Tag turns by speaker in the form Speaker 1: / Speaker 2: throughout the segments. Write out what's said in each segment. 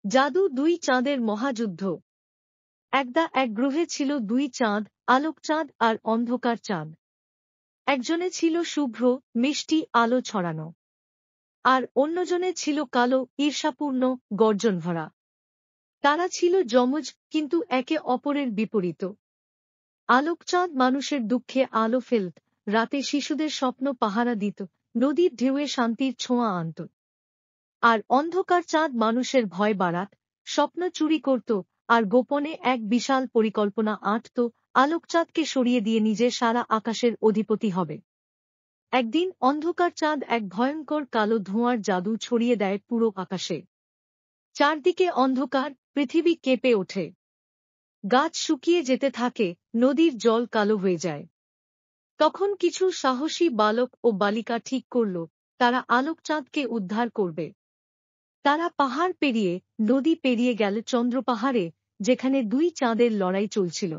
Speaker 1: জাদু দুই চাঁদের মহাযুদ্ধ। একদা এক গ্রহে ছিল দুই চাঁদ, আলোক চাঁদ আর অন্ধকার চাঁদ। একজনে ছিল শুভ্র, মিষ্টি আলো ছড়ানো, আর অন্যজনে ছিল কালো, ঈর্ষাপূর্ণ, গর্জন ভরা। তারা ছিল যমজ, কিন্তু একে অপরের বিপরীত। আলোকচাঁদ মানুষের দুঃখে আলো ফেলত, রাতে শিশুদের স্বপ্ন পাহারা দিত, নদীর ঢেউয়ে শান্তির ছোঁয়া আনত। আর অন্ধকার চাঁদ মানুষের ভয় বাড়াত, স্বপ্ন চুরি করত, আর গোপনে এক বিশাল পরিকল্পনা আঁটত, আলোকচাঁদকে সরিয়ে দিয়ে নিজে সারা আকাশের অধিপতি হবে। একদিন অন্ধকার চাঁদ এক ভয়ঙ্কর কালো ধোঁয়ার জাদু ছড়িয়ে দেয় পুরো আকাশে। চারদিকে অন্ধকার, পৃথিবী কেঁপে ওঠে। গাছ শুকিয়ে যেতে থাকে, নদীর জল কালো হয়ে যায়। তখন কিছু সাহসী বালক ও বালিকা ঠিক করল, তারা আলোকচাঁদকে উদ্ধার করবে। তারা পাহাড় পেরিয়ে, নদী পেরিয়ে গেল চন্দ্রপাহাড়ে, যেখানে দুই চাঁদের লড়াই চলছিল।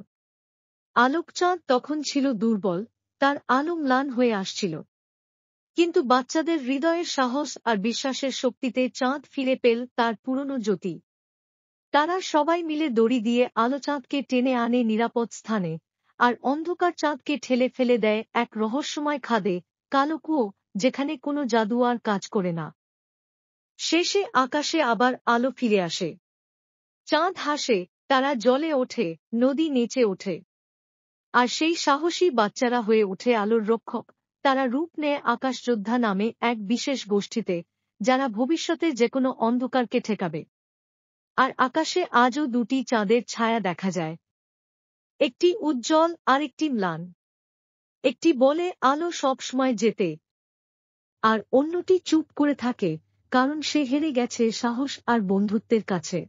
Speaker 1: আলোকচাঁদ তখন ছিল দুর্বল, তার আলো ম্লান হয়ে আসছিল। কিন্তু বাচ্চাদের হৃদয়ের সাহস আর বিশ্বাসের শক্তিতে চাঁদ ফিরে পেল তার পুরনো জ্যোতি। তারা সবাই মিলে দড়ি দিয়ে আলো চাঁদকে টেনে আনে নিরাপদ স্থানে, আর অন্ধকার চাঁদকে ঠেলে ফেলে দেয় এক রহস্যময় খাদে, কালো কুয়ো, যেখানে কোনো জাদু আর কাজ করে না। শেষে আকাশে আবার আলো ফিরে আসে। চাঁদ হাসে, তারা জ্বলে ওঠে, নদী নেচে ওঠে। আর সেই সাহসী বাচ্চারা হয়ে ওঠে আলোর রক্ষক। তারা রূপ নেয় আকাশযোদ্ধা নামে এক বিশেষ গোষ্ঠীতে, যারা ভবিষ্যতে যেকোনো অন্ধকারকে ঠেকাবে। আর আকাশে আজও দুটি চাঁদের ছায়া দেখা যায়, একটি উজ্জ্বল আর একটি ম্লান। একটি বলে আলো সবসময় যেতে, আর অন্যটি চুপ করে থাকে, কারণ সে হেরে গেছে সাহস আর বন্ধুত্বের কাছে।